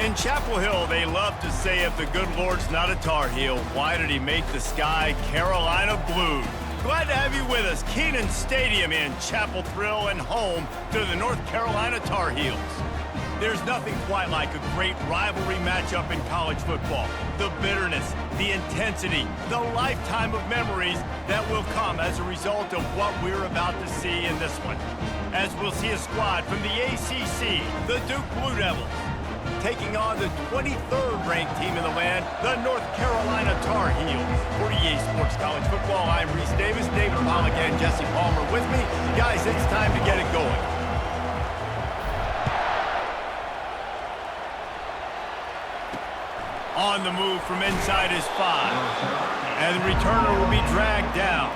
In Chapel Hill, they love to say if the good Lord's not a Tar Heel, why did he make the sky Carolina blue? Glad to have you with us. Kenan Stadium in Chapel Thrill and home to the North Carolina Tar Heels. There's nothing quite like a great rivalry matchup in college football. The bitterness, the intensity, the lifetime of memories that will come as a result of what we're about to see in this one. As we'll see a squad from the ACC, the Duke Blue Devils, taking on the 23rd ranked team in the land, the North Carolina Tar Heels. For EA Sports College Football, I'm Reese Davis, David Pollock, and Jesse Palmer with me. Guys, it's time to get it going. On the move from inside his 5. And the returner will be dragged down.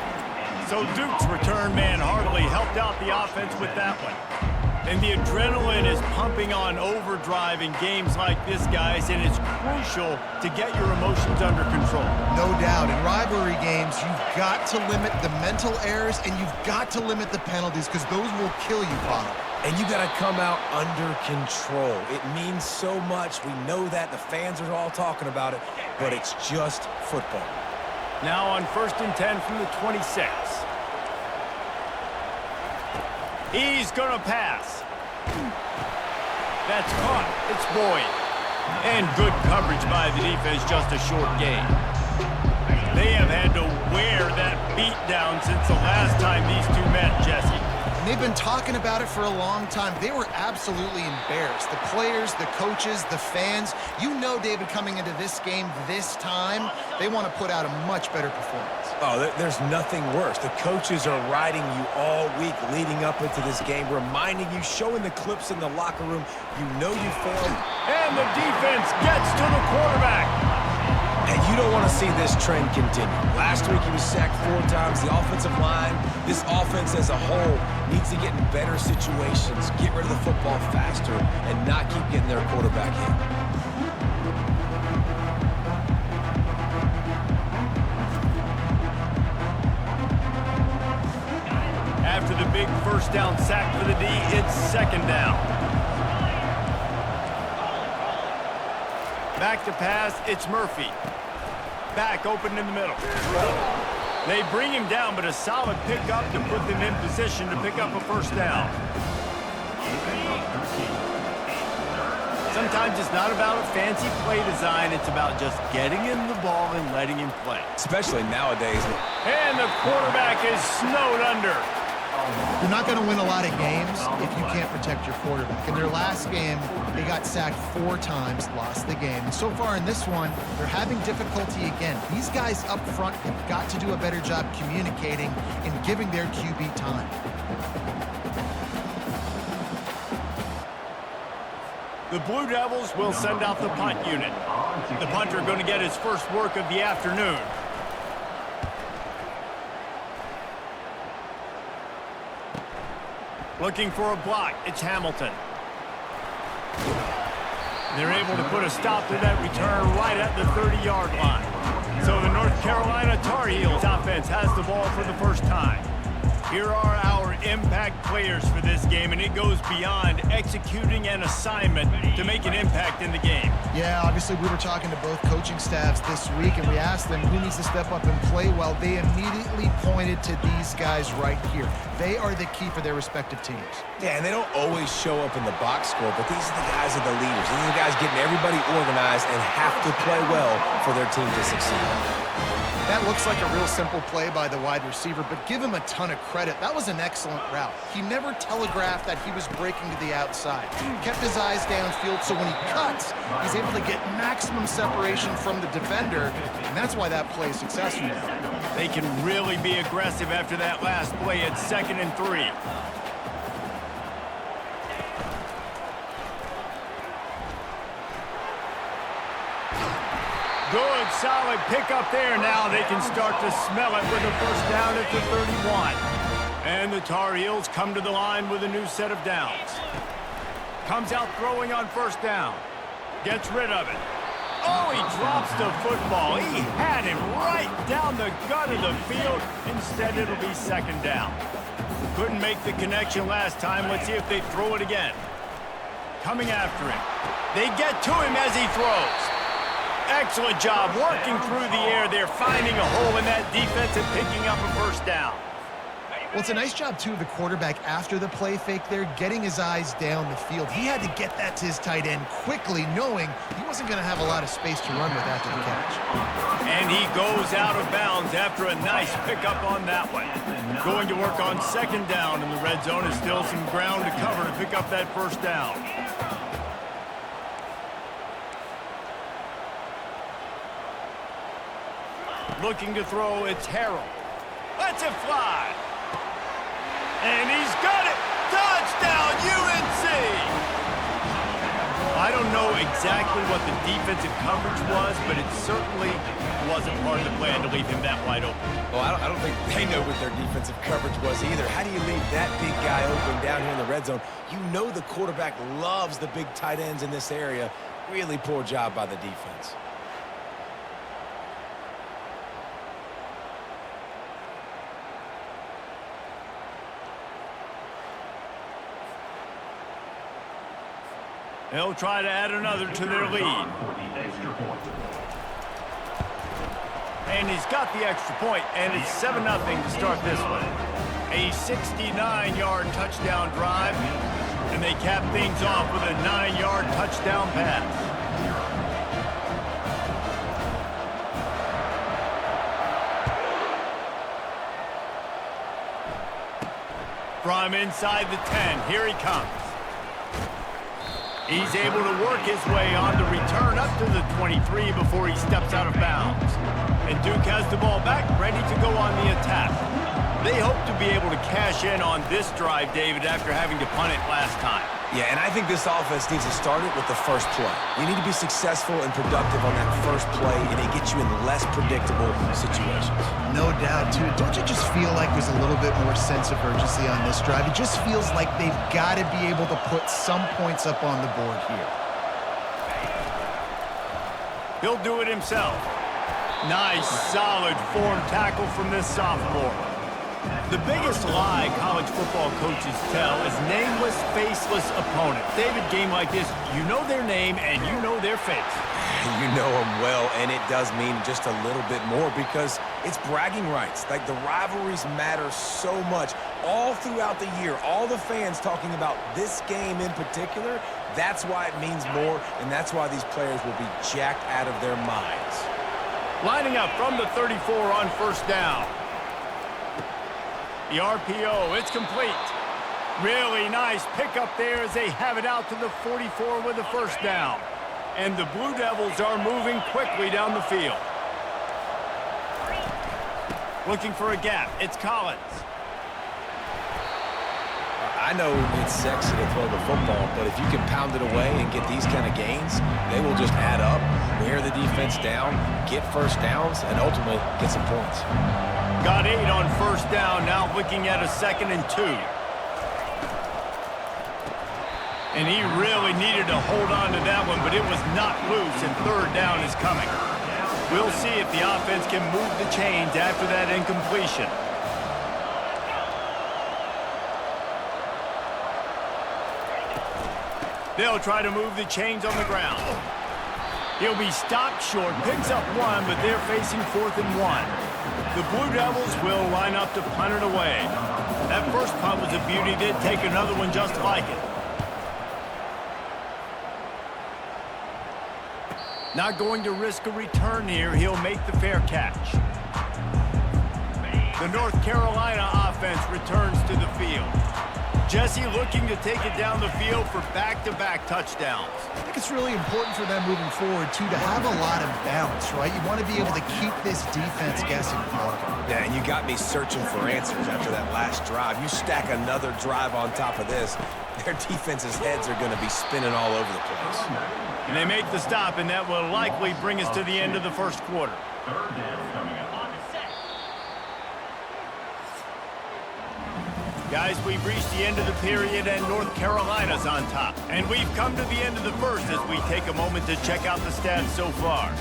So Duke's return man Hartley helped out the offense with that one. And the adrenaline is pumping on overdrive in games like this, guys, and it's crucial to get your emotions under control. No doubt. In rivalry games, you've got to limit the mental errors and you've got to limit the penalties because those will kill you, Bob. And you got to come out under control. It means so much. We know that. The fans are all talking about it, but it's just football. Now on 1st and 10 from the 26. He's going to pass. That's caught. It's Boyd. And good coverage by the defense, just a short gain. They have had to wear that beat down since the last time these two met, Jesse. They've been talking about it for a long time. They were absolutely embarrassed. The players, the coaches, the fans. You know, David, coming into this game this time, they want to put out a much better performance. Oh, there's nothing worse. The coaches are riding you all week leading up into this game, reminding you, showing the clips in the locker room. You know you failed. And the defense gets to the quarterback. And you don't want to see this trend continue. Last week he was sacked 4 times. The offensive line, this offense as a whole, needs to get in better situations, get rid of the football faster, and not keep getting their quarterback hit. After the big first down sack for the D, it's 2nd down. Back to pass, it's Murphy. Back open in the middle. They bring him down, but a solid pickup to put them in position to pick up a 1st down. Sometimes it's not about a fancy play design. It's about just getting him the ball and letting him play. Especially nowadays. And the quarterback is snowed under. You're not going to win a lot of games if you can't protect your quarterback. In their last game, they got sacked 4 times, lost the game. And so far in this one, they're having difficulty again. These guys up front have got to do a better job communicating and giving their QB time. The Blue Devils will send out the punt unit. The punter going to get his first work of the afternoon. Looking for a block, it's Hamilton. They're able to put a stop to that return right at the 30-yard line. So the North Carolina Tar Heels offense has the ball for the first time. Here are our impact players for this game, and it goes beyond executing an assignment to make an impact in the game. Yeah, obviously we were talking to both coaching staffs this week, and we asked them who needs to step up and play well. They immediately pointed to these guys right here. They are the key for their respective teams. Yeah, and they don't always show up in the box score, but these are the guys that are the leaders. These are the guys getting everybody organized and have to play well for their team to succeed. That looks like a real simple play by the wide receiver, but give him a ton of credit. That was an excellent route. He never telegraphed that he was breaking to the outside. Kept his eyes downfield, so when he cuts, he's able to get maximum separation from the defender, and that's why that play is successful. They can really be aggressive after that last play at 2nd and 3. Good, solid pickup there. Now they can start to smell it with a 1st down at the 31. And the Tar Heels come to the line with a new set of downs. Comes out throwing on 1st down. Gets rid of it. Oh, he drops the football. He had him right down the gut of the field. Instead, it'll be 2nd down. Couldn't make the connection last time. Let's see if they throw it again. coming after him. They get to him as he throws. Excellent job working through the air there, finding a hole in that defense and picking up a first down. Well, it's a nice job, too, of the quarterback after the play fake there, getting his eyes down the field. He had to get that to his tight end quickly, knowing he wasn't going to have a lot of space to run with after the catch. And he goes out of bounds after a nice pickup on that one. Going to work on second down, and the red zone is still some ground to cover to pick up that first down. Looking to throw, it's Harold. Lets it fly. And he's got it! Touchdown, UNC! I don't know exactly what the defensive coverage was, but it certainly wasn't part of the plan to leave him that wide open. Well, I don't think they know what their defensive coverage was either. How do you leave that big guy open down here in the red zone? You know the quarterback loves the big tight ends in this area. Really poor job by the defense. They'll try to add another to their lead. And he's got the extra point, and it's 7-0 to start this one. A 69-yard touchdown drive, and they cap things off with a 9-yard touchdown pass. From inside the 10, here he comes. He's able to work his way on the return up to the 23 before he steps out of bounds. And Duke has the ball back, ready to go on the attack. They hope to be able to cash in on this drive, David, after having to punt it last time. Yeah, and I think this offense needs to start it with the first play. You need to be successful and productive on that first play, and it gets you in less predictable situations. No doubt, too. Don't you just feel like there's a little bit more sense of urgency on this drive? It just feels like they've got to be able to put some points up on the board here. He'll do it himself. Nice, solid form tackle from this sophomore. The biggest lie college football coaches tell is nameless, faceless opponents. David, game like this, you know their name and you know their face. You know them well, and it does mean just a little bit more because it's bragging rights. Like, the rivalries matter so much all throughout the year. All the fans talking about this game in particular, that's why it means more, and that's why these players will be jacked out of their minds. Lining up from the 34 on first down. The RPO, it's complete. Really nice pickup there as they have it out to the 44 with the first down. And the Blue Devils are moving quickly down the field. Looking for a gap, it's Collins. I know it's sexy to throw the football, but if you can pound it away and get these kind of gains, they will just add up, wear the defense down, get first downs, and ultimately get some points. Got 8 on first down, now looking at a 2nd and 2. And he really needed to hold on to that one, but it was not loose, and third down is coming. We'll see if the offense can move the chains after that incompletion. They'll try to move the chains on the ground. He'll be stopped short, picks up 1, but they're facing 4th and 1. The Blue Devils will line up to punt it away. That first punt was a beauty. They'd take another one just like it. Not going to risk a return here. He'll make the fair catch. The North Carolina offense returns to the field. Jesse looking to take it down the field for back-to-back touchdowns. I think it's really important for them moving forward, too, to have a lot of balance, right? You want to be able to keep this defense guessing. Yeah, and you got me searching for answers after that last drive. You stack another drive on top of this, their defense's heads are going to be spinning all over the place. And they make the stop, and that will likely bring us to the end of the first quarter. Guys, we've reached the end of the period, and North Carolina's on top. And we've come to the end of the first as we take a moment to check out the stats so far.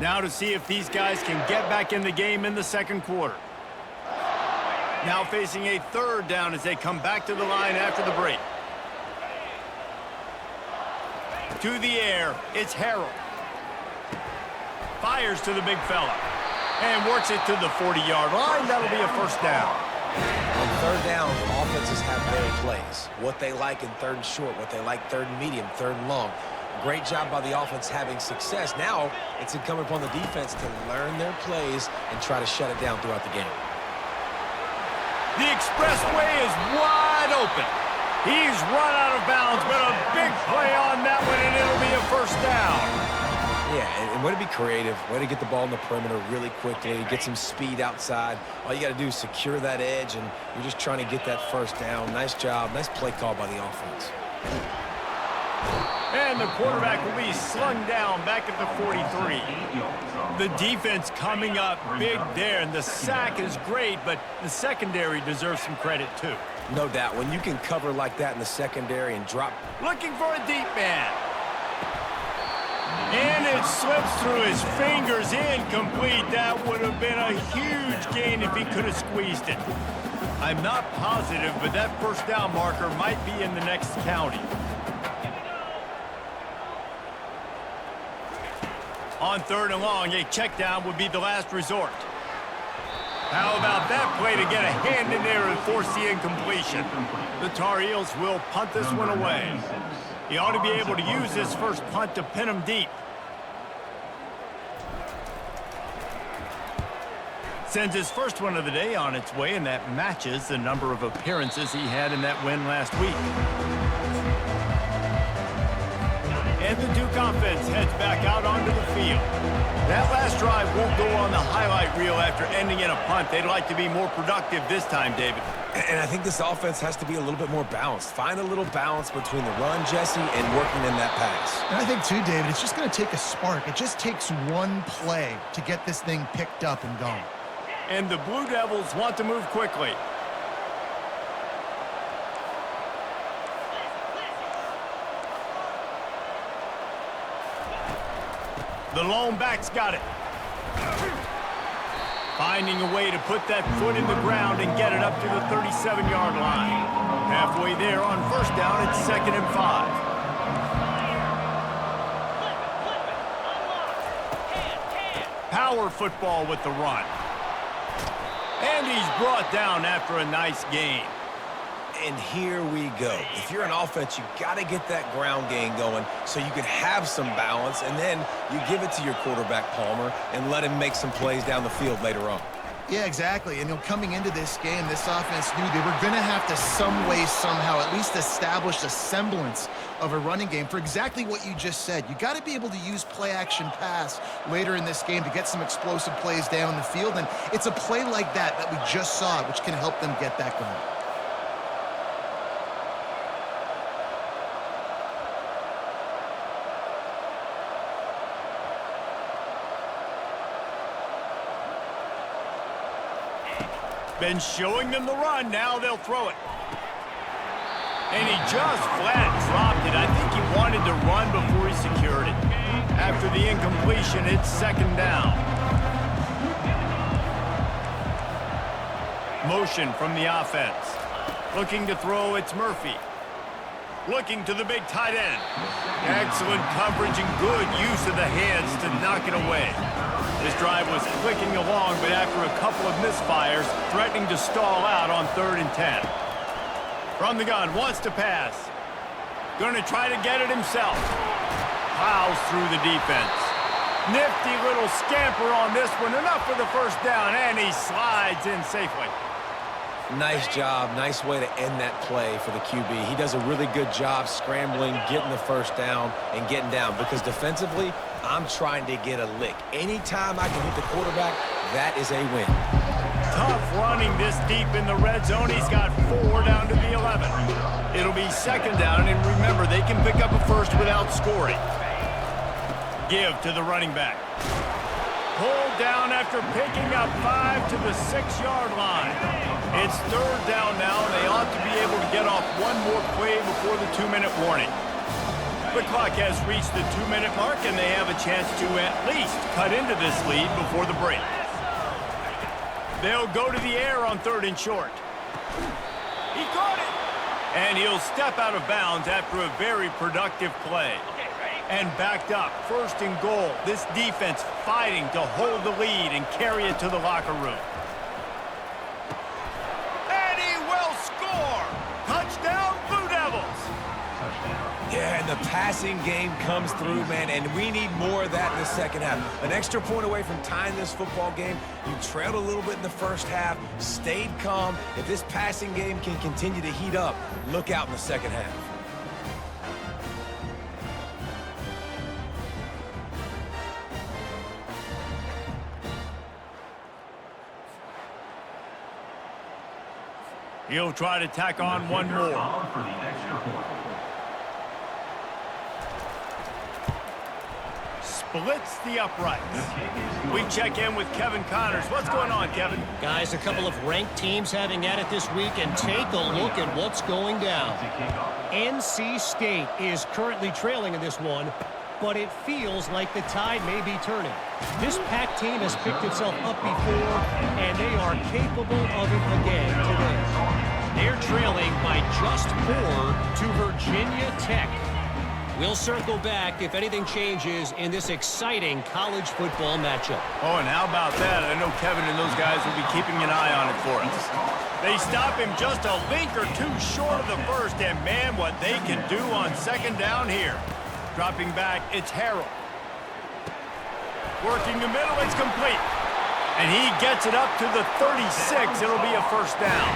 Now to see if these guys can get back in the game in the second quarter. Now facing a third down as they come back to the line after the break. To the air, it's Harrell. Fires to the big fella. And works it to the 40-yard line. That'll be a first down. On third down, offenses have their plays. What they like in third and short, what they like third and medium, third and long. Great job by the offense having success. Now it's incumbent upon the defense to learn their plays and try to shut it down throughout the game. The expressway is wide open. He's run out of bounds, but a big play on that one, and it'll be a first down. Yeah, and way to be creative, way to get the ball in the perimeter really quickly, get some speed outside. All you got to do is secure that edge, and you're just trying to get that first down. Nice job, nice play call by the offense. And the quarterback will be slung down back at the 43. The defense coming up big there, and the sack is great, but the secondary deserves some credit too. No doubt, when you can cover like that in the secondary and drop. Looking for a deep man. And it slips through his fingers, incomplete. That would have been a huge gain if he could have squeezed it. I'm not positive, but that first down marker might be in the next county. On third and long, a check down would be the last resort. How about that play to get a hand in there and force the incompletion? The Tar Heels will punt this one away. He ought to be able to use this first punt to pin him deep. Sends his first one of the day on its way, and that matches the number of appearances he had in that win last week. And the Duke offense heads back out onto the field. That last drive won't go on the highlight reel after ending in a punt. They'd like to be more productive this time, David. And I think this offense has to be a little bit more balanced. Find a little balance between the run, Jesse, and working in that pass. And I think, too, David, it's just going to take a spark. It just takes one play to get this thing picked up and going. And the Blue Devils want to move quickly. The lone back's got it. Finding a way to put that foot in the ground and get it up to the 37-yard line. Halfway there on first down, it's 2nd and 5. Power football with the run. And he's brought down after a nice gain. And here we go. If you're an offense, you got to get that ground game going so you can have some balance, and then you give it to your quarterback, Palmer, and let him make some plays down the field later on. Yeah, exactly. And coming into this game, this offense knew they were going to have to some way, somehow, at least establish a semblance of a running game for exactly what you just said. You got to be able to use play-action pass later in this game to get some explosive plays down the field, and it's a play like that we just saw, which can help them get that going. Been showing them the run, now they'll throw it. And he just flat dropped it. I think he wanted to run before he secured it. After the incompletion, it's 2nd down. Motion from the offense. Looking to throw, it's Murphy. Looking to the big tight end. Excellent coverage and good use of the hands to knock it away. This drive was clicking along, but after a couple of misfires, threatening to stall out on 3rd and 10. From the gun, wants to pass. Going to try to get it himself. Plows through the defense. Nifty little scamper on this one. Enough for the first down, and he slides in safely. Nice job. Nice way to end that play for the QB. He does a really good job scrambling, getting the first down, and getting down. Because defensively, I'm trying to get a lick. Anytime I can hit the quarterback, that is a win. Tough running this deep in the red zone. He's got 4 down to the 11. It'll be 2nd down, and remember, they can pick up a first without scoring. Give to the running back. Pulled down after picking up 5 to the 6-yard line. It's 3rd down now, and they ought to be able to get off one more play before the 2-minute warning. The clock has reached the 2-minute mark, and they have a chance to at least cut into this lead before the break. They'll go to the air on 3rd and short. He caught it. And he'll step out of bounds after a very productive play. And backed up, 1st and goal. This defense fighting to hold the lead and carry it to the locker room. And he will score! Touchdown, Blue Devils! Yeah, and the passing game comes through, man, and we need more of that in the second half. An extra point away from tying this football game. You trailed a little bit in the first half, stayed calm. If this passing game can continue to heat up, look out in the second half. He'll try to tack on one more. Splits the uprights. We check in with Kevin Connors. What's going on, Kevin? Guys, a couple of ranked teams having at it this week, and take a look at what's going down. NC State is currently trailing in this one, but it feels like the tide may be turning. This Pac team has picked itself up before, and they are capable of it again today. They're trailing by just 4 to Virginia Tech. We'll circle back if anything changes in this exciting college football matchup. Oh, and how about that? I know Kevin and those guys will be keeping an eye on it for us. They stop him just a link or two short of the first, and man, what they can do on 2nd down here. Dropping back, it's Harrell. Working the middle, it's complete. And he gets it up to the 36. It'll be a 1st down.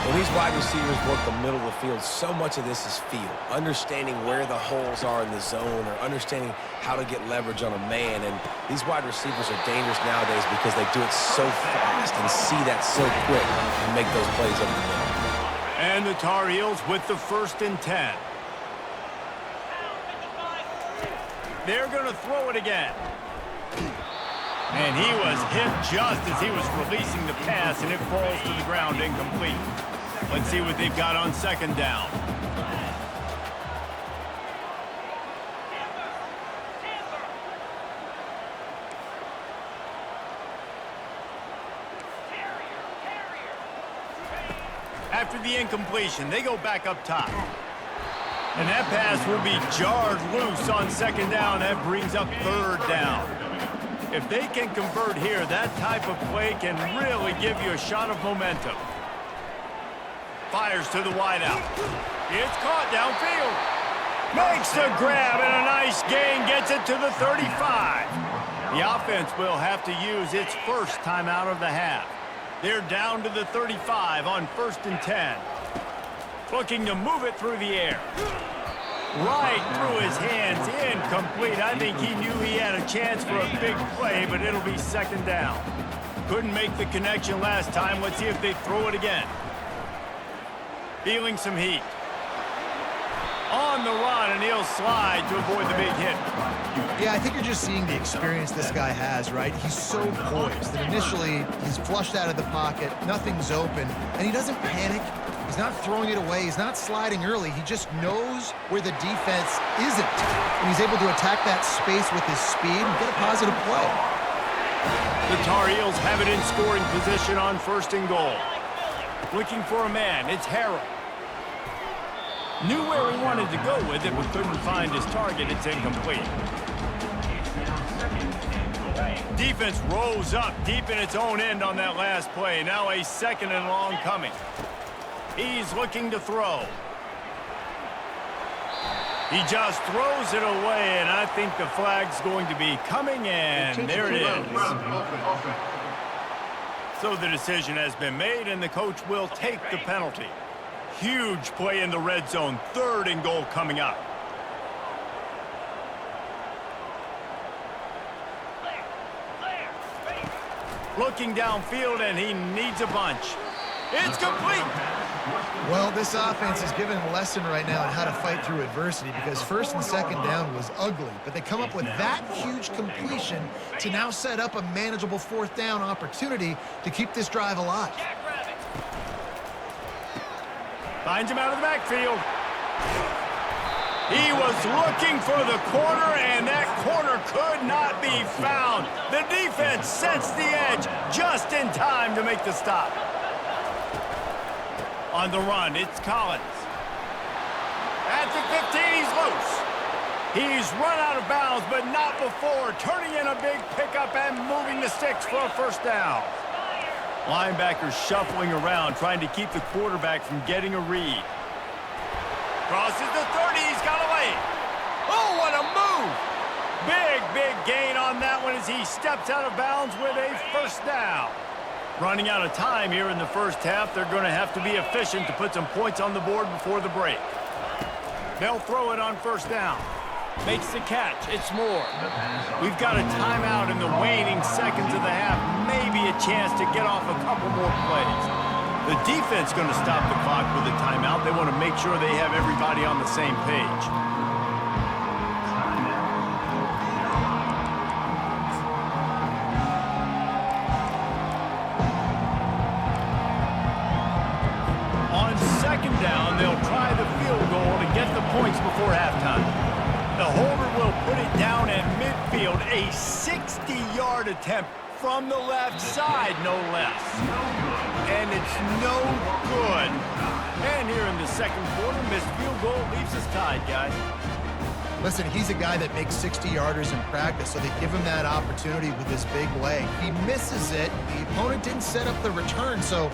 When these wide receivers work the middle of the field, so much of this is feel. Understanding where the holes are in the zone or understanding how to get leverage on a man. And these wide receivers are dangerous nowadays because they do it so fast and see that so quick and make those plays over the middle. And the Tar Heels with the 1st and 10. They're going to throw it again. And he was hit just as he was releasing the pass, and it falls to the ground incomplete. Let's see what they've got on 2nd down. After the incompletion, they go back up top. And that pass will be jarred loose on 2nd down. That brings up 3rd down. If they can convert here, that type of play can really give you a shot of momentum. Fires to the wideout. It's caught downfield. Makes the grab, and a nice gain gets it to the 35. The offense will have to use its 1st timeout of the half. They're down to the 35 on 1st and 10. Looking to move it through the air. Right through his hands, incomplete. I think he knew he had a chance for a big play, but it'll be 2nd down. Couldn't make the connection last time. Let's see if they throw it again. Feeling some heat. On the run, and he'll slide to avoid the big hit. Yeah, I think you're just seeing the experience this guy has, right? He's so poised that initially he's flushed out of the pocket, nothing's open, and he doesn't panic. He's not throwing it away. He's not sliding early. He just knows where the defense isn't. And he's able to attack that space with his speed and get a positive play. The Tar Heels have it in scoring position on 1st and goal. Looking for a man. It's Harrell. Knew where he wanted to go with it, but couldn't find his target. It's incomplete. Defense rolls up deep in its own end on that last play. Now a 2nd and long coming. He's looking to throw. He just throws it away, and I think the flag's going to be coming, and there it is. So the decision has been made, and the coach will take the penalty. Huge play in the red zone. 3rd and goal coming up. Looking downfield, and he needs a bunch. It's complete. Well, this offense is giving a lesson right now on how to fight through adversity because 1st and 2nd down was ugly, but they come up with that huge completion to now set up a manageable 4th down opportunity to keep this drive alive. Finds him out of the backfield. He was looking for the corner, and that corner could not be found. The defense sets the edge just in time to make the stop. On the run, it's Collins. At the 15, he's loose. He's run out of bounds, but not before turning in a big pickup and moving the sticks for a first down. Linebackers shuffling around, trying to keep the quarterback from getting a read. Crosses the 30, he's got away. Oh, what a move! Big gain on that one as he steps out of bounds with a first down. Running out of time here in the first half, they're going to have to be efficient to put some points on the board before the break. They'll throw it on first down. Makes the catch. It's Moore. We've got a timeout in the waning seconds of the half. Maybe a chance to get off a couple more plays. The defense going to stop the clock with a timeout. They want to make sure they have everybody on the same page. On second down, they'll try the field goal to get the points before halftime. The holder will put it down at midfield, a 60-yard attempt from the left side, no less. And it's no good. And here in the second quarter, missed field goal leaves us tied, guys. Listen, he's a guy that makes 60-yarders in practice, so they give him that opportunity with this big leg. He misses it. The opponent didn't set up the return, so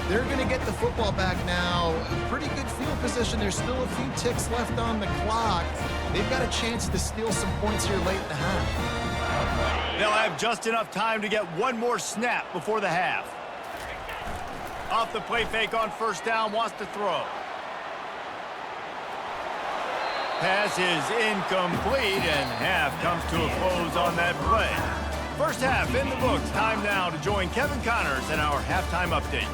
they're going to get the football back now. A pretty good field position. There's still a few ticks left on the clock. They've got a chance to steal some points here late in the half. They'll have just enough time to get one more snap before the half. Off the play fake on first down, wants to throw. Pass is incomplete, and half comes to a close on that play. First half in the books. Time now to join Kevin Connors in our halftime update.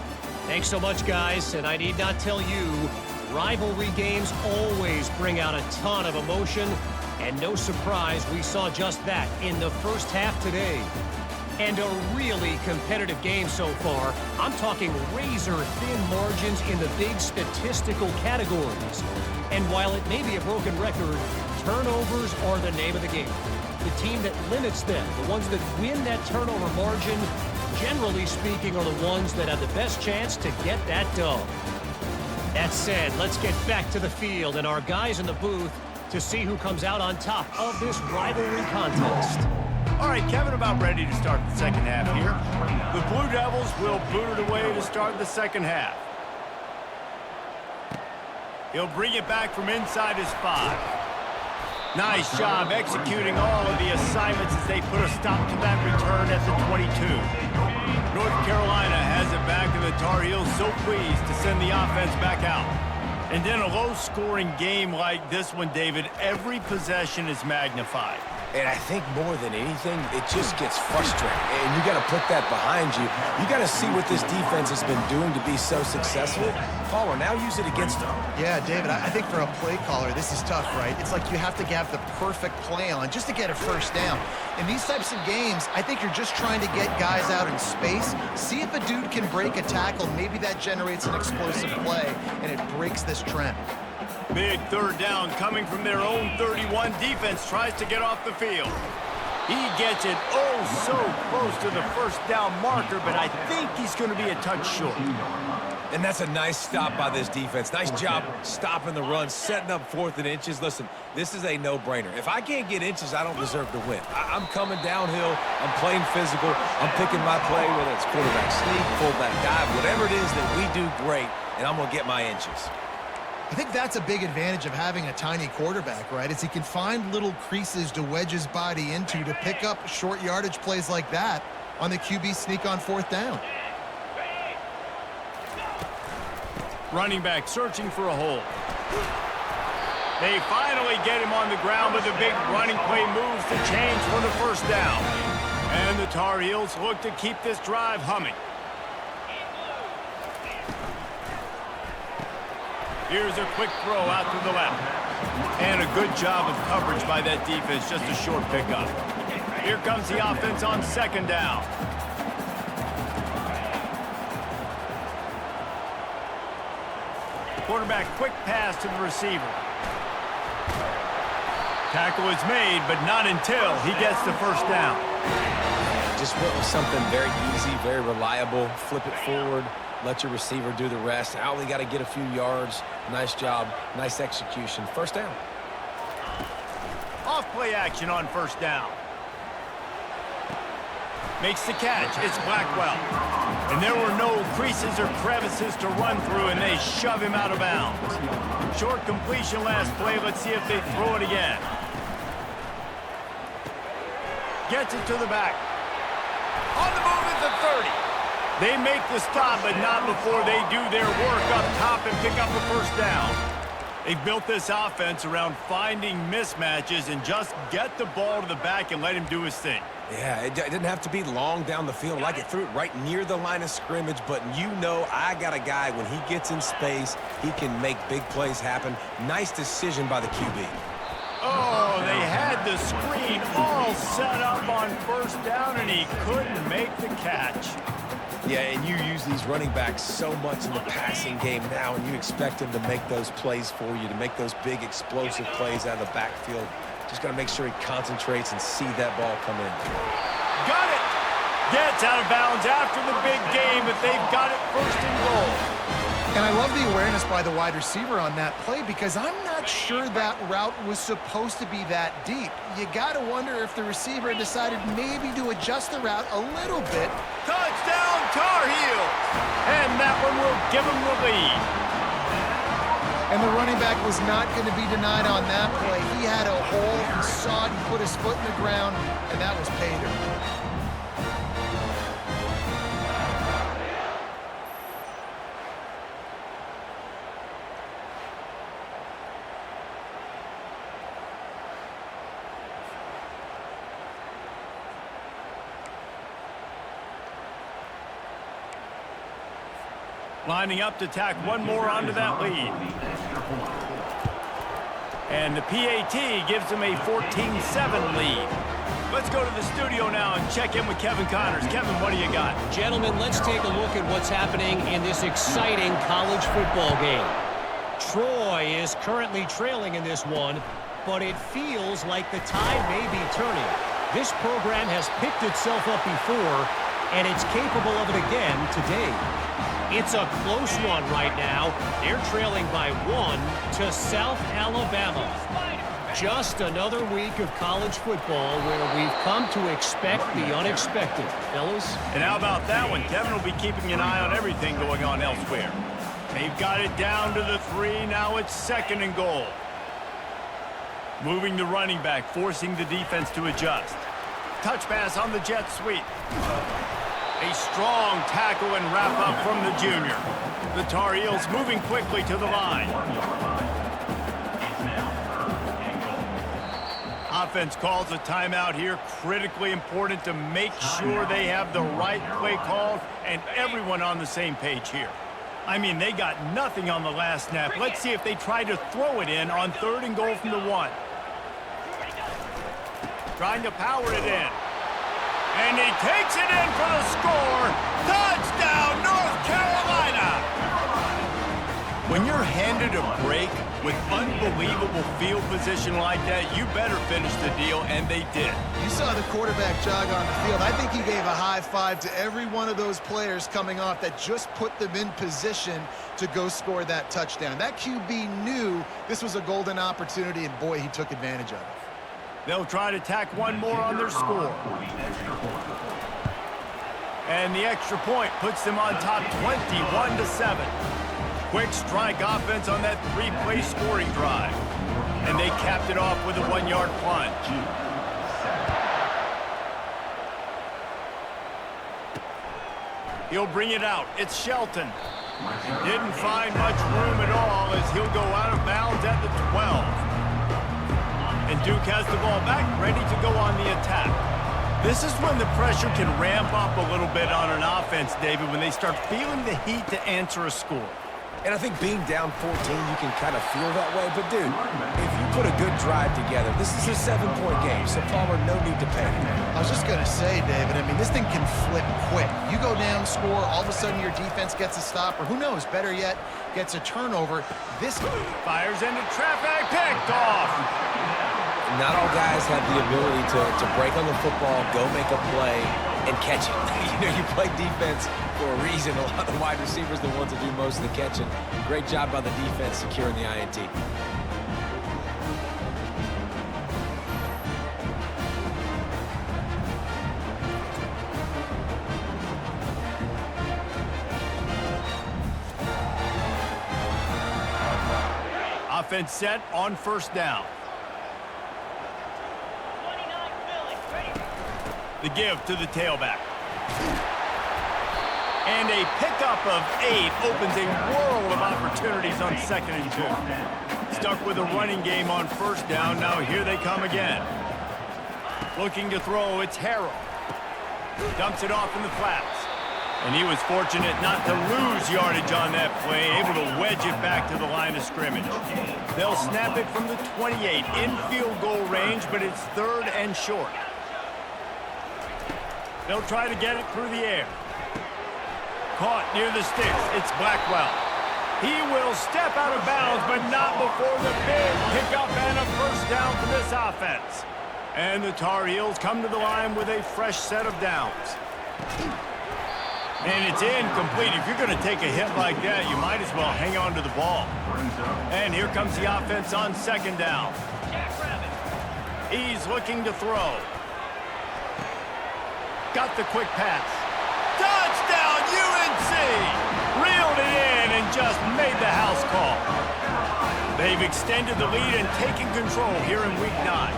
Thanks so much, guys, and I need not tell you, rivalry games always bring out a ton of emotion, and no surprise, we saw just that in the first half today. And a really competitive game so far. I'm talking razor-thin margins in the big statistical categories. And while it may be a broken record, turnovers are the name of the game. The team that limits them, the ones that win that turnover margin, generally speaking, are the ones that have the best chance to get that dub. That said, let's get back to the field and our guys in the booth to see who comes out on top of this rivalry contest. All right, Kevin, about ready to start the second half here. The Blue Devils will boot it away to start the second half. He'll bring it back from inside his 5. Nice job executing all of the assignments as they put a stop to that return at the 22. North Carolina has it back, and the Tar Heels so pleased to send the offense back out. And in a low-scoring game like this one, David, every possession is magnified. And I think more than anything, it just gets frustrating. And you got to put that behind you. You got to see what this defense has been doing to be so successful. Caller, now use it against them. Yeah, David, I think for a play caller, this is tough, right? It's like you have to have the perfect play on just to get a first down. In these types of games, I think you're just trying to get guys out in space, see if a dude can break a tackle. Maybe that generates an explosive play, and it breaks this trend. Big third down coming from their own 31. Defense tries to get off the field. He gets it so close to the first down marker, but I think he's going to be a touch short. And that's a nice stop by this defense. Nice job stopping the run, setting up 4th and inches. Listen, this is a no-brainer. If I can't get inches, I don't deserve to win. I'm coming downhill. I'm playing physical. I'm picking my play, whether it's quarterback sneak, fullback dive, whatever it is that we do great, and I'm going to get my inches. I think that's a big advantage of having a tiny quarterback, right? Is he can find little creases to wedge his body into to pick up short yardage plays like that on the QB sneak on 4th down. Running back searching for a hole. They finally get him on the ground, but the big running play moves the chains for the first down. And the Tar Heels look to keep this drive humming. Here's a quick throw out to the left. And a good job of coverage by that defense, just a short pickup. Here comes the offense on second down. Quarterback quick pass to the receiver. Tackle is made, but not until he gets the first down. Just went with something very easy, very reliable. Flip it forward, let your receiver do the rest. I only got to get a few yards. Nice job, nice execution. First down. Off play action on first down. Makes the catch. It's Blackwell. And there were no creases or crevices to run through, and they shove him out of bounds. Short completion last play. Let's see if they throw it again. Gets it to the back. On the move at the 30. They make the stop, but not before they do their work up top and pick up a first down. They've built this offense around finding mismatches and just get the ball to the back and let him do his thing. Yeah, it didn't have to be long down the field. Like it threw it right near the line of scrimmage, but you know I got a guy, when he gets in space, he can make big plays happen. Nice decision by the QB. Oh, they had the screen all set up on first down, and he couldn't make the catch. Yeah, and you use these running backs so much in the passing game now, and you expect them to make those plays for you, to make those big explosive plays out of the backfield. Just got to make sure he concentrates and see that ball come in. Got it! Gets out of bounds after the big game, but they've got it first and goal. And I love the awareness by the wide receiver on that play, because I'm not sure that route was supposed to be that deep. You got to wonder if the receiver decided maybe to adjust the route a little bit. Touchdown, Tar Heels! And that one will give them the lead. And the running back was not going to be denied on that play. He had a hole, he saw it, he put his foot in the ground, and that was pay dirt. Lining up to tack one more onto that lead. And the PAT gives them a 14-7 lead. Let's go to the studio now and check in with Kevin Connors. Kevin, what do you got? Gentlemen, let's take a look at what's happening in this exciting college football game. Troy is currently trailing in this one, but it feels like the tide may be turning. This program has picked itself up before, and it's capable of it again today. It's a close one right now. They're trailing by 1 to South Alabama. Just another week of college football where we've come to expect the unexpected. Fellas? And how about that one? Kevin will be keeping an eye on everything going on elsewhere. They've got it down to the 3. Now it's second and goal. Moving the running back, forcing the defense to adjust. Touch pass on the jet sweep. A strong tackle and wrap up from the junior. The Tar Heels moving quickly to the line. Offense calls a timeout here. Critically important to make sure they have the right play called and everyone on the same page here. I mean, they got nothing on the last snap. Let's see if they try to throw it in on third and goal from the 1. Trying to power it in. And he takes it in for the score. Touchdown, North Carolina! When you're handed a break with unbelievable field position like that, you better finish the deal, and they did. You saw the quarterback jog on the field. I think he gave a high five to every one of those players coming off that just put them in position to go score that touchdown. That QB knew this was a golden opportunity, and boy, he took advantage of it. They'll try to tack one more on their score. And the extra point puts them on top 21-7. Quick strike offense on that 3-play scoring drive. And they capped it off with a 1-yard plunge. He'll bring it out. It's Shelton. Didn't find much room at all as he'll go out of bounds at the 12. And Duke has the ball back, ready to go on the attack. This is when the pressure can ramp up a little bit on an offense, David, when they start feeling the heat to answer a score. And I think being down 14, you can kind of feel that way. But, dude, if you put a good drive together, this is a 7-point game, so Palmer, no need to panic. I was just going to say, David, I mean, this thing can flip quick. You go down, score, all of a sudden your defense gets a stop, or who knows, better yet, gets a turnover. This fires into traffic, picked off. not all guys have the ability to break on the football, go make a play, and catch it. You play defense for a reason. A lot of the wide receivers are the ones that do most of the catching. Great job by the defense securing the INT. Offense set on first down. The give to the tailback. And a pickup of 8 opens a world of opportunities on 2nd and 2. Stuck with a running game on first down. Now here they come again. Looking to throw, it's Harrell. Dumps it off in the flats. And he was fortunate not to lose yardage on that play, able to wedge it back to the line of scrimmage. They'll snap it from the 28 in field goal range, but it's 3rd and short. They'll try to get it through the air. Caught near the sticks. It's Blackwell. He will step out of bounds, but not before the big pickup and a first down for this offense. And the Tar Heels come to the line with a fresh set of downs. And it's incomplete. If you're going to take a hit like that, you might as well hang on to the ball. And here comes the offense on 2nd down. He's looking to throw. Got the quick pass. Touchdown, UNC! Reeled it in and just made the house call. They've extended the lead and taken control here in Week 9.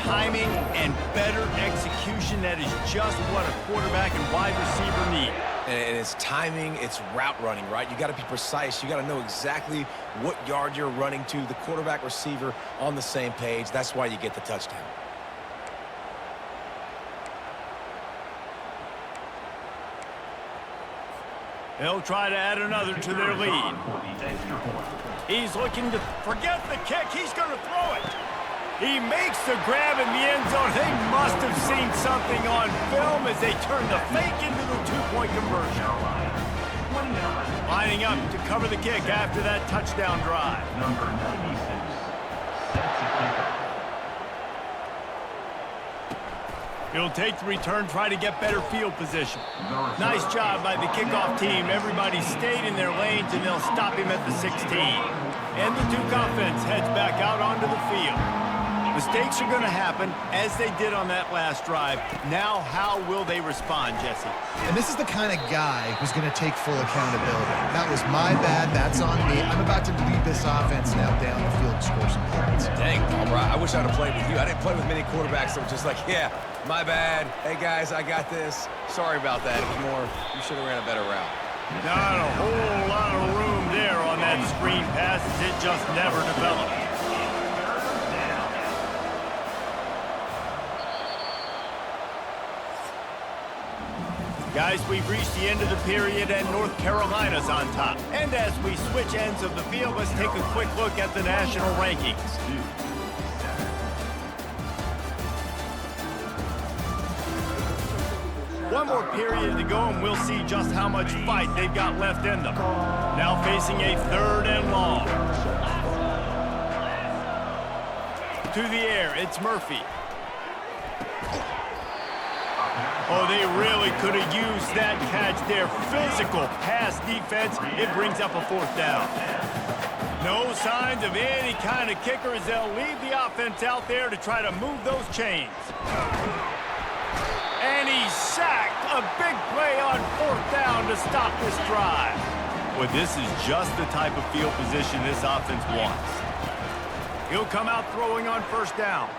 Timing and better execution, that is just what a quarterback and wide receiver need. And it's timing, it's route running, right? You got to be precise. You got to know exactly what yard you're running to. The quarterback, receiver on the same page. That's why you get the touchdown. They'll try to add another to their lead. He's looking to forget the kick. He's going to throw it. He makes the grab in the end zone. They must have seen something on film as they turn the fake into the 2-point conversion. Lining up to cover the kick after that touchdown drive. Number 96 sets the kicker. He'll take the return, try to get better field position. Nice job by the kickoff team. Everybody stayed in their lanes, and they'll stop him at the 16. And the Duke offense heads back out onto the field. Mistakes are going to happen, as they did on that last drive. Now, how will they respond, Jesse? And this is the kind of guy who's going to take full accountability. That was my bad. That's on me. I'm about to lead this offense now down the field and score some points. Dang, Palmer, I wish I'd have played with you. I didn't play with many quarterbacks that were just like, yeah, my bad. Hey, guys, I got this. Sorry about that. It was more, you should have ran a better route. Not a whole lot of room there on that screen pass, as it just never developed. Guys, we've reached the end of the period, and North Carolina's on top. And as we switch ends of the field, let's take a quick look at the national rankings. One more period to go, and we'll see just how much fight they've got left in them. Now facing a 3rd and long. To the air, it's Murphy. Oh, they really could have used that catch there. Physical pass defense. It brings up a 4th down. No signs of any kind of kicker as they'll leave the offense out there to try to move those chains. And he's sacked. A big play on 4th down to stop this drive. Well, this is just the type of field position this offense wants. He'll come out throwing on 1st down.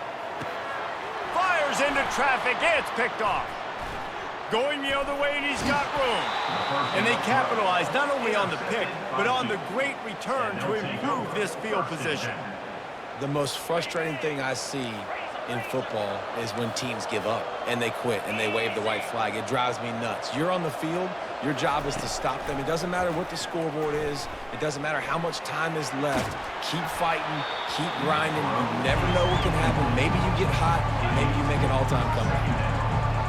Fires into traffic. It's picked off. Going the other way, and he's got room. And they capitalize not only on the pick, but on the great return to improve this field position. The most frustrating thing I see in football is when teams give up and they quit and they wave the white flag. It drives me nuts. You're on the field. Your job is to stop them. It doesn't matter what the scoreboard is. It doesn't matter how much time is left. Keep fighting. Keep grinding. You never know what can happen. Maybe you get hot. Maybe you make an all-time comeback.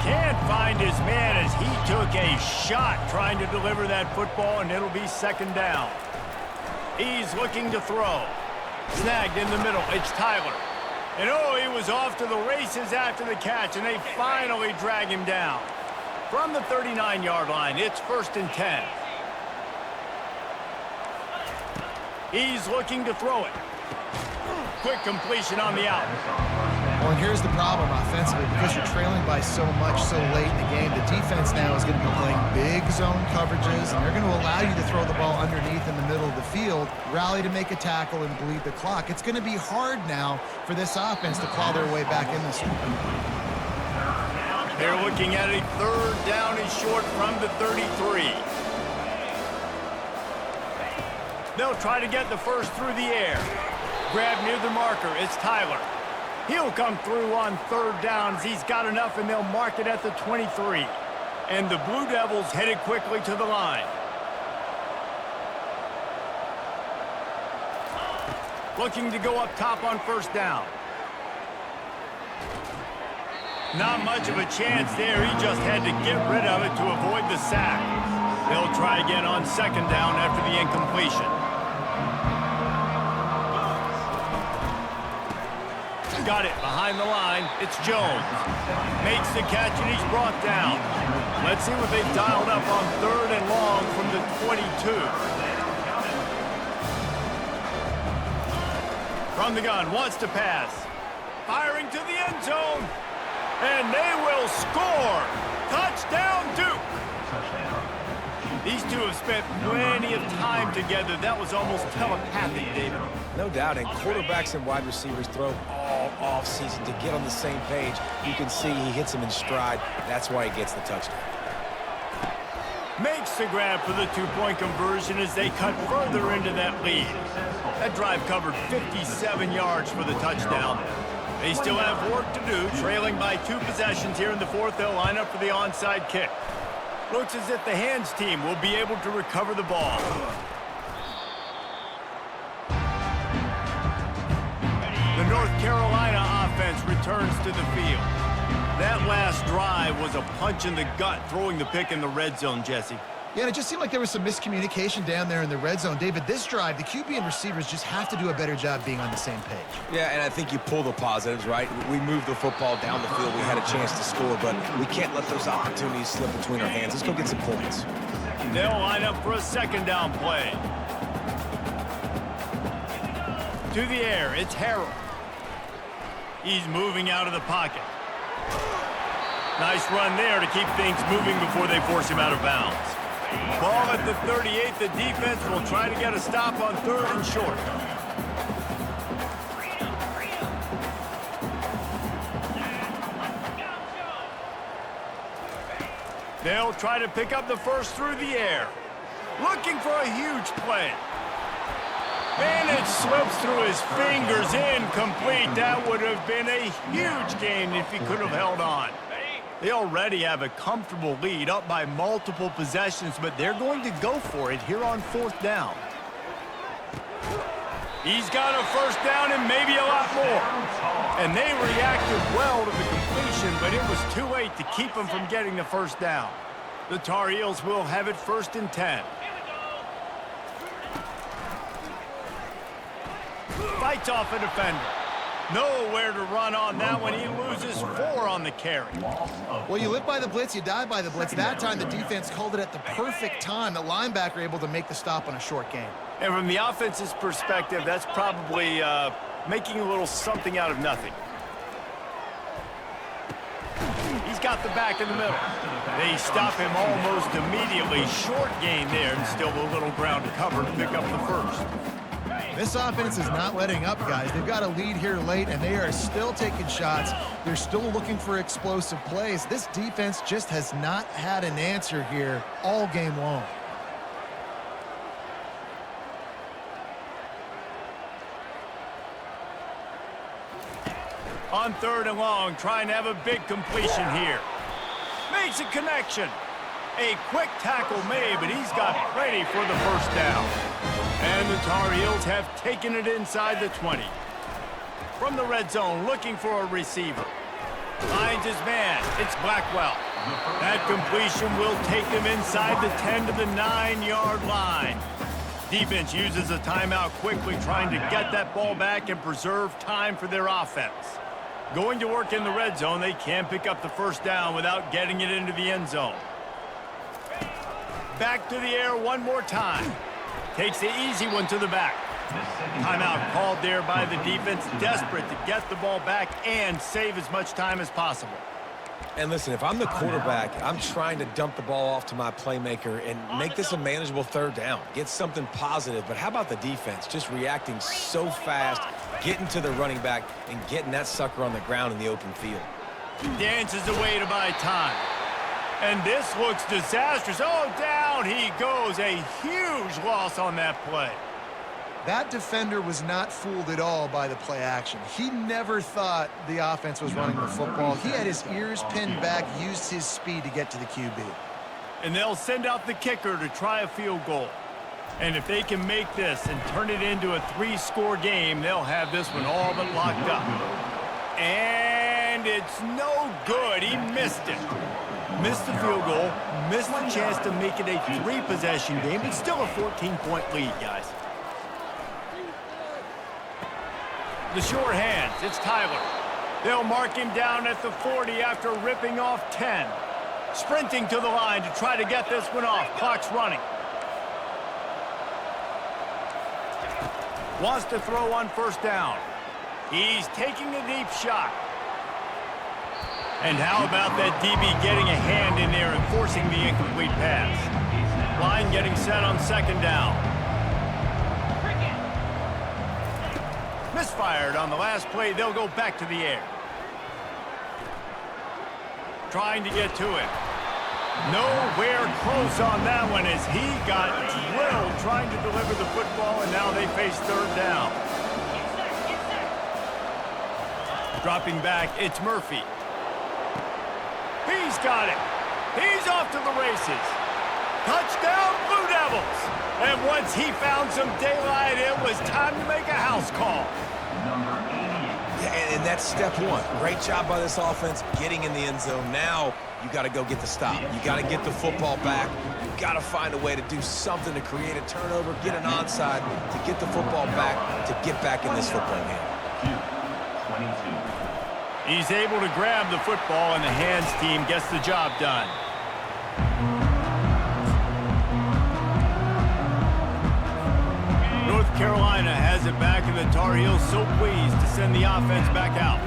Can't find his man as he took a shot trying to deliver that football, and it'll be 2nd down. He's looking to throw. Snagged in the middle. It's Tyler. And oh, he was off to the races after the catch, and they finally drag him down. From the 39-yard line, it's 1st and 10. He's looking to throw it. Quick completion on the out. Well, and here's the problem offensively. Because you're trailing by so much so late in the game, the defense now is going to be playing big zone coverages, and they're going to allow you to throw the ball underneath in the middle of the field, rally to make a tackle, and bleed the clock. It's going to be hard now for this offense to claw their way back in this one. They're looking at a 3rd down and short from the 33. They'll try to get the first through the air. Grab near the marker. It's Tyler. He'll come through on 3rd downs. He's got enough, and they'll mark it at the 23. And the Blue Devils headed quickly to the line. Looking to go up top on 1st down. Not much of a chance there. He just had to get rid of it to avoid the sack. They'll try again on 2nd down after the incompletion. Got it behind the line. It's Jones. Makes the catch, and he's brought down. Let's see what they've dialed up on 3rd and long from the 22. From the gun, wants to pass. Firing to the end zone. And they will score. Touchdown, Duke. These two have spent plenty of time together. That was almost telepathic, David. No doubt, and quarterbacks and wide receivers throw all off-season to get on the same page. You can see he hits him in stride. That's why he gets the touchdown. Makes the grab for the 2-point conversion as they cut further into that lead. That drive covered 57 yards for the touchdown. They still have work to do, trailing by 2 possessions here in the 4th. They'll line up for the onside kick. Looks as if the hands team will be able to recover the ball. The North Carolina offense returns to the field. That last drive was a punch in the gut, throwing the pick in the red zone, Jesse. Yeah, and it just seemed like there was some miscommunication down there in the red zone. David, this drive, the QB and receivers just have to do a better job being on the same page. Yeah, and I think you pull the positives, right? We moved the football down the field. We had a chance to score, but we can't let those opportunities slip between our hands. Let's go get some points. They'll line up for a 2nd down play. To the air, it's Harrell. He's moving out of the pocket. Nice run there to keep things moving before they force him out of bounds. Ball at the 38. The defense will try to get a stop on 3rd and short. They'll try to pick up the first through the air. Looking for a huge play. And it slips through his fingers, incomplete. That would have been a huge gain if he could have held on. They already have a comfortable lead, up by multiple possessions, but they're going to go for it here on 4th down. He's got a 1st down and maybe a lot more. And they reacted well to the completion, but it was too late to keep him from getting the 1st down. The Tar Heels will have it 1st and 10. Fights off a defender. Nowhere to run on that one. He loses 4 on the carry. Well, you live by the blitz, you die by the blitz. That time the defense called it at the perfect time. The linebacker able to make the stop on a short gain. And from the offense's perspective, that's probably making a little something out of nothing. He's got the back in the middle. They stop him almost immediately. Short gain there, and still a little ground to cover to pick up the first. This offense is not letting up, guys. They've got a lead here late, and they are still taking shots. They're still looking for explosive plays. This defense just has not had an answer here all game long. On 3rd and long, trying to have a big completion here. Makes a connection. A quick tackle made, but he's got ready for the 1st down. And the Tar Heels have taken it inside the 20. From the red zone, looking for a receiver. Finds his man. It's Blackwell. That completion will take them inside the 10 to the 9-yard line. Defense uses a timeout quickly, trying to get that ball back and preserve time for their offense. Going to work in the red zone, they can pick up the first down without getting it into the end zone. Back to the air one more time. Takes the easy one to the back. Timeout called there by the defense, desperate to get the ball back and save as much time as possible. And listen, if I'm the quarterback, I'm trying to dump the ball off to my playmaker and make this a manageable third down. Get something positive. But how about the defense? Just reacting so fast, getting to the running back, and getting that sucker on the ground in the open field. Dances away to buy time. And this looks disastrous. Oh, down he goes. A huge loss on that play. That defender was not fooled at all by the play action. He never thought the offense was running the football. He had his ears pinned back, used his speed to get to the QB. And they'll send out the kicker to try a field goal. And if they can make this and turn it into a 3-score game, they'll have this one all but locked up. And it's no good. He missed it. Missed the field goal, missed the chance to make it a 3-possession game. It's still a 14-point lead, guys. The short hands, it's Tyler. They'll mark him down at the 40 after ripping off 10. Sprinting to the line to try to get this one off. Clock's running. Wants to throw on first down. He's taking a deep shot. And how about that DB getting a hand in there and forcing the incomplete pass? Line getting set on second down. Misfired on the last play. They'll go back to the air. Trying to get to it. Nowhere close on that one as he got drilled trying to deliver the football, and now they face third down. Dropping back, it's Murphy. He's got it. He's off to the races. Touchdown, Blue Devils. And once he found some daylight, it was time to make a house call. Yeah, and that's step one. Great job by this offense getting in the end zone. Now you got to go get the stop. You got to get the football back. You got to find a way to do something to create a turnover, get an onside, to get the football back, to get back in this football game. 22. He's able to grab the football, and the hands team gets the job done. North Carolina has it back, and the Tar Heels so pleased to send the offense back out.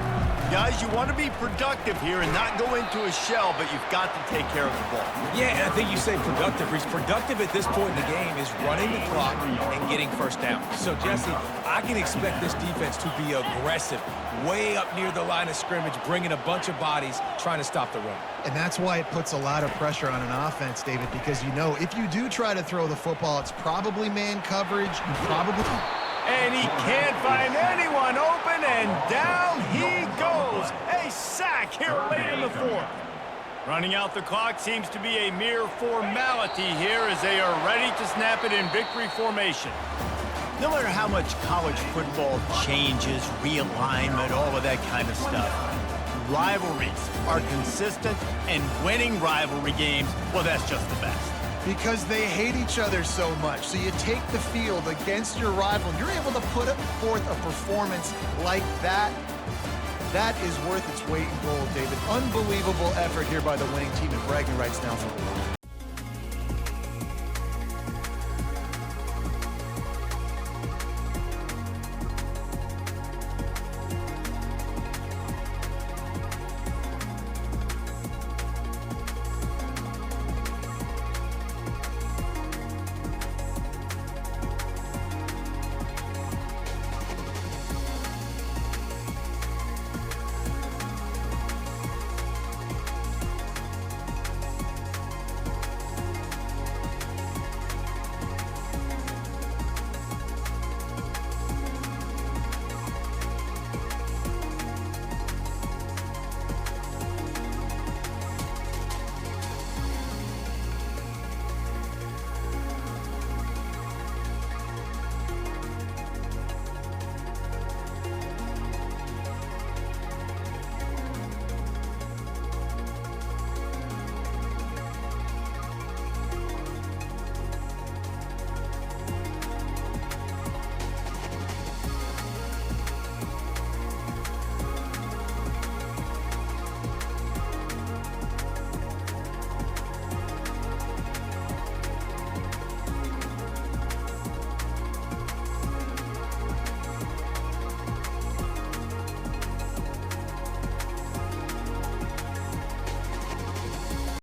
Guys, you want to be productive here and not go into a shell, but you've got to take care of the ball. Yeah, and I think you say productive. He's productive at this point in the game is running the clock and getting first down. So, Jesse, I can expect this defense to be aggressive, way up near the line of scrimmage, bringing a bunch of bodies, trying to stop the run. And that's why it puts a lot of pressure on an offense, David, because you know if you do try to throw the football, it's probably man coverage, and he can't find anyone open, and down he goes. A sack here late in the fourth. Running out the clock seems to be a mere formality here as they are ready to snap it in victory formation. No matter how much college football changes, realignment, all of that kind of stuff, rivalries are consistent, and winning rivalry games, well, that's just the best. because they hate each other so much. So you take the field against your rival, you're able to put forth a performance like that. That is worth its weight in gold, David. Unbelievable effort here by the winning team, and bragging rights now for the